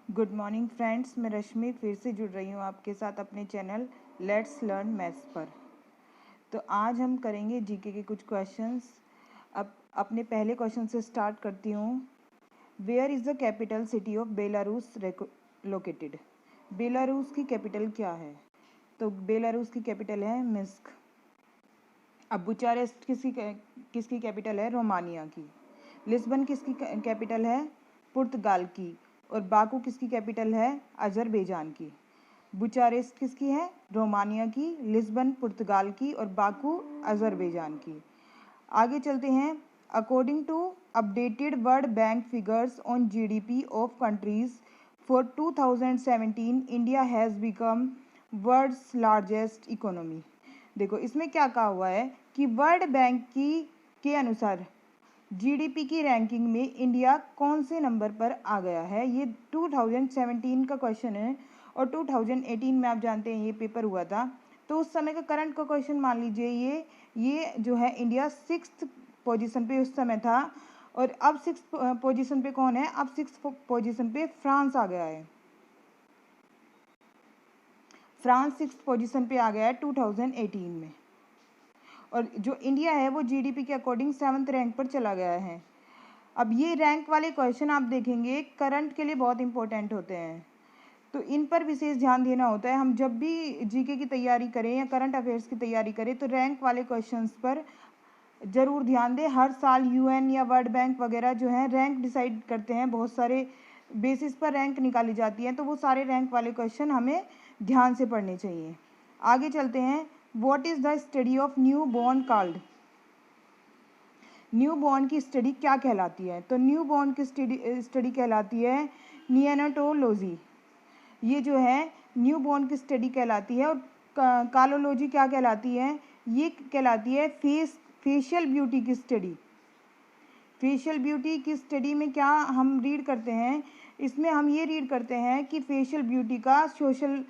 Good morning friends, मैं रश्मि फिर से जुड़ रही हूँ आपके साथ अपने चैनल लेट्स लर्न मैथ्स पर। तो आज हम करेंगे जीके के कुछ क्वेश्चंस। अब अपने पहले क्वेश्चन से स्टार्ट करती हूँ। Where is the capital city of Belarus located? Belarus की कैपिटल क्या है? तो बेलारूस की कैपिटल है मिन्स्क। अब बुचारेस्ट किसकी कैपिटल है? रोमानिया की। लिस्बन किसकी कैपिटल है? पुर्तगाल की। और बाकू किसकी कैपिटल है? अजरबैजान की। बुचारेस्ट किसकी है? रोमानिया की। लिस्बन पुर्तगाल की और बाकू अजरबैजान की। आगे चलते हैं। According to updated world bank figures on GDP of countries for 2017 India has become world's largest economy. देखो इसमें क्या कहा हुआ है कि वर्ल्ड बैंक के अनुसार जीडीपी की रैंकिंग में इंडिया कौन से नंबर पर आ गया है। ये 2017 का क्वेश्चन है और 2018 में आप जानते हैं ये पेपर हुआ था। तो उस समय का करंट का क्वेश्चन मान लीजिए। ये जो है इंडिया 6th पोजीशन पे उस समय था और अब 6th पोजीशन पे कौन है? अब 6th पोजीशन पे फ्रांस आ गया है। फ्रांस 6th पोजीशन पे आ गया है 2018 में। और जो इंडिया है वो जीडीपी के अकॉर्डिंग 7th रैंक पर चला गया है। अब ये रैंक वाले क्वेश्चन आप देखेंगे करंट के लिए बहुत इंपॉर्टेंट होते हैं, तो इन पर विशेष ध्यान देना होता है। हम जब भी जीके की तैयारी करें या करंट अफेयर्स की तैयारी करें तो रैंक वाले क्वेश्चंस पर ज़रूर ध्यान दें। हर साल यूएन या वर्ल्ड बैंक वगैरह जो है रैंक डिसाइड करते हैं, बहुत सारे बेसिस पर रैंक निकाली जाती है, तो वो सारे रैंक वाले क्वेश्चन हमें ध्यान से पढ़ने चाहिए। आगे चलते हैं। What is the study of new born called? New born की स्टडी क्या कहलाती है? तो न्यू बॉर्न की स्टडी कहलाती है नियोनेटोलॉजी। ये जो है न्यू बॉर्न की स्टडी कहलाती है। और कालोलॉजी क्या कहलाती है? ये कहलाती है फेशियल ब्यूटी की स्टडी। फेशियल ब्यूटी की स्टडी में क्या हम रीड करते हैं? इसमें हम ये रीड करते हैं कि फेशियल ब्यूटी का सोशल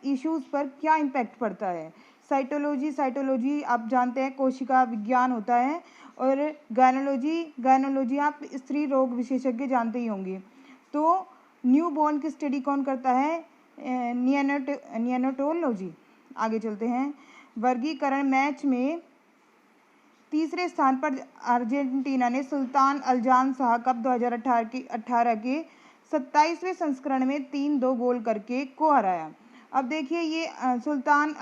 इश्यूज़ पर क्या इम्पैक्ट पड़ता है। साइटोलॉजी आप जानते हैं कोशिका विज्ञान होता है। और गायनोलॉजी आप स्त्री रोग विशेषज्ञ जानते ही होंगे। तो न्यू बॉर्न की स्टडी कौन करता है? नियोनेटोलॉजी। आगे चलते हैं। वर्गीकरण मैच में तीसरे स्थान पर अर्जेंटीना ने सुल्तान अल्जान शाह कप 2018 के 27वें संस्करण में 3-2 गोल करके को हराया। अब देखिए ये सुल्तान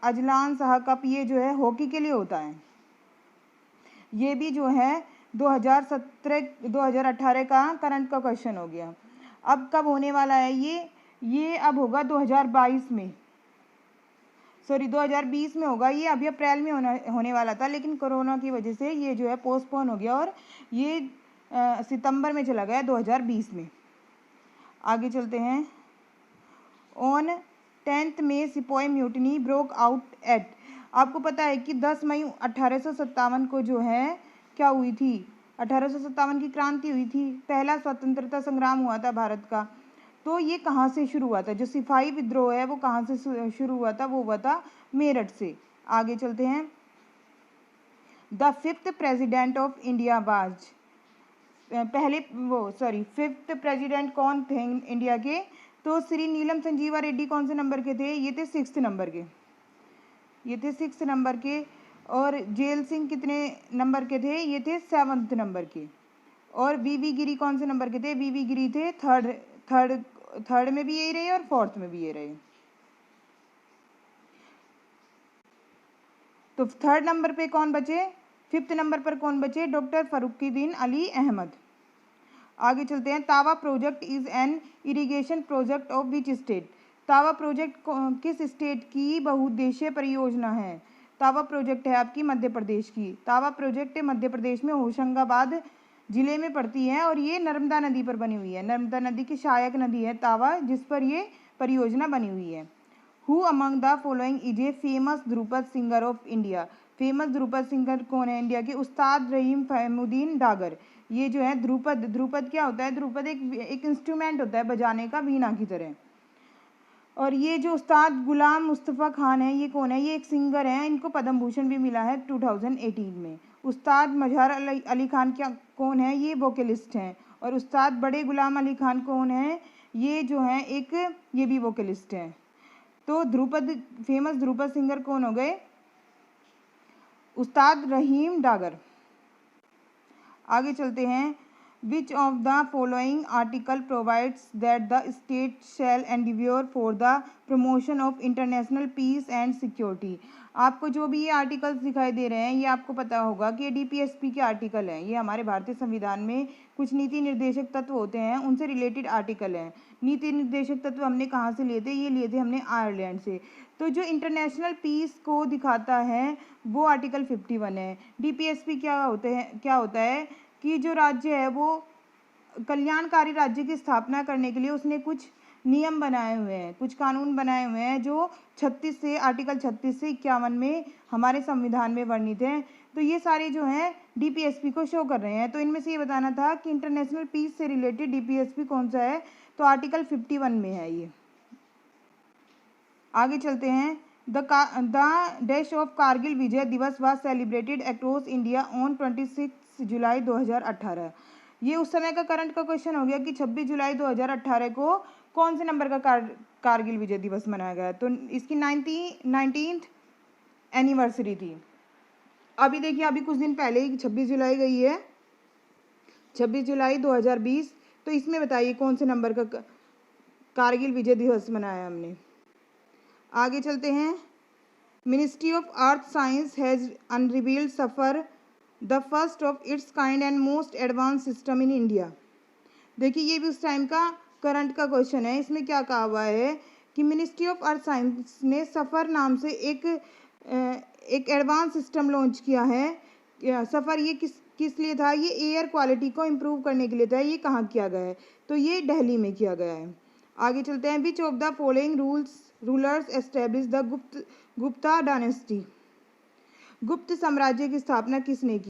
अजलान शाह कप ये जो है हॉकी के लिए होता है। ये भी जो है 2018 का करंट का क्वेश्चन हो गया। अब कब होने वाला है ये अब होगा 2022 में, सॉरी 2020 में होगा। ये अभी अप्रैल में होने वाला था, लेकिन कोरोना की वजह से ये जो है पोस्टपोन हो गया और ये सितंबर में चला गया 2020 में। आगे चलते हैं। ऑन 10th में sepoy mutiny broke out at. आपको पता है कि 10 मई 1857 को जो है क्या हुई थी? 1857 की क्रांति हुई थी, पहला स्वतंत्रता संग्राम हुआ था भारत का। तो ये कहाँ से शुरू हुआ था? जो सिपाही विद्रोह है वो कहाँ से शुरू हुआ था? वो हुआ था मेरठ से। आगे चलते हैं। The 5th president of India was, fifth president कौन थे इंडिया के? तो श्री नीलम संजीवा रेड्डी कौन से नंबर के थे? ये थे 6th नंबर के। ये थे 6th नंबर के। और जेल सिंह कितने नंबर के थे? ये थे 7th नंबर के। और वीवी गिरी कौन से नंबर के थे? वीवी गिरी थे थर्ड में भी यही रहे और 4th में भी ये रहे। तो 3rd नंबर पे कौन बचे? 5th नंबर पर कौन बचे? डॉक्टर फरुखुद्दीन अली अहमद। आगे चलते हैं। तावा project is an irrigation project of which state? तावा प्रोजेक्ट किस स्टेट की बहुउद्देशीय परियोजना है? तावा प्रोजेक्ट है आपकी मध्य प्रदेश की। तावा प्रोजेक्ट मध्य प्रदेश में होशंगाबाद जिले में पड़ती है और ये नर्मदा नदी पर बनी हुई है। नर्मदा नदी की सहायक नदी है तावा, जिस पर ये परियोजना बनी हुई है। Who among the following is a famous Dhrupad singer of India? Famous Dhrupad singer कौन है इंडिया के? उस्ताद रहीम फहमुद्दीन डागर। ये जो है ध्रुपद क्या होता है? ध्रुपद एक इंस्ट्रूमेंट होता है बजाने का, वीणा की तरह। और ये जो उस्ताद गुलाम मुस्तफ़ा खान है ये कौन है? ये एक सिंगर हैं, इनको पद्म भूषण भी मिला है 2018 में। उस्ताद मजहर अली खान क्या कौन है? ये वोकलिस्ट हैं। और उस्ताद बड़े गुलाम अली खान कौन है? ये जो है एक ये भी वोकलिस्ट हैं। तो ध्रुपद फेमस ध्रुपद सिंगर कौन हो गए? उस्ताद रहीम डागर। आगे चलते हैं। Which of the following article provides that the state shall endeavor for the promotion of international peace and security? आपको जो भी ये आर्टिकल्स दिखाई दे रहे हैं ये आपको पता होगा कि ये DPSP के आर्टिकल हैं। ये हमारे भारतीय संविधान में कुछ नीति निर्देशक तत्व होते हैं, उनसे रिलेटेड आर्टिकल हैं। नीति निर्देशक तत्व हमने कहाँ से लिए थे? ये लिए थे हमने आयरलैंड से। तो जो इंटरनेशनल पीस को दिखाता है वो आर्टिकल 51 है। DPSP क्या होता है कि जो राज्य है वो कल्याणकारी राज्य की स्थापना करने के लिए उसने कुछ नियम बनाए हुए हैं, कुछ कानून बनाए हुए हैं जो आर्टिकल 36 से 51 में हमारे संविधान में वर्णित हैं। तो ये सारे जो हैं DPSP को शो कर रहे हैं। तो इनमें से ये बताना था कि इंटरनेशनल पीस से रिलेटेड DPSP कौन सा है? तो आर्टिकल 51 में है ये। आगे चलते हैं। द डैश ऑफ कारगिल विजय दिवस was celebrated across India on 26 जुलाई 2018। ये उस समय का करंट का क्वेश्चन हो गया कि 26 जुलाई 2018 को कौन से नंबर का कारगिल विजय दिवस मनाया गया? तो इसकी 19th एनिवर्सरी थी। अभी देखिए, अभी कुछ दिन पहले ही 26 जुलाई गई है, 26 जुलाई 2020। तो इसमें बताइए कौन से नंबर का कारगिल विजय दिवस मनाया हमने। आगे चलते हैं। Ministry of earth science has unrevealed suffer the first of its kind and most advance system in India. देखिए, ये भी उस टाइम का करंट का क्वेश्चन है। इसमें क्या कहा हुआ है कि मिनिस्ट्री ऑफ अर्थ साइंस ने सफ़र नाम से एक एडवांस सिस्टम लॉन्च किया है। सफ़र ये किस लिए था? ये एयर क्वालिटी को इम्प्रूव करने के लिए था। ये कहाँ किया गया है? तो ये दिल्ली में किया गया है। आगे चलते हैं। Which of the following rulers establish the Gupta dynasty. गुप्त साम्राज्य की स्थापना किसने की?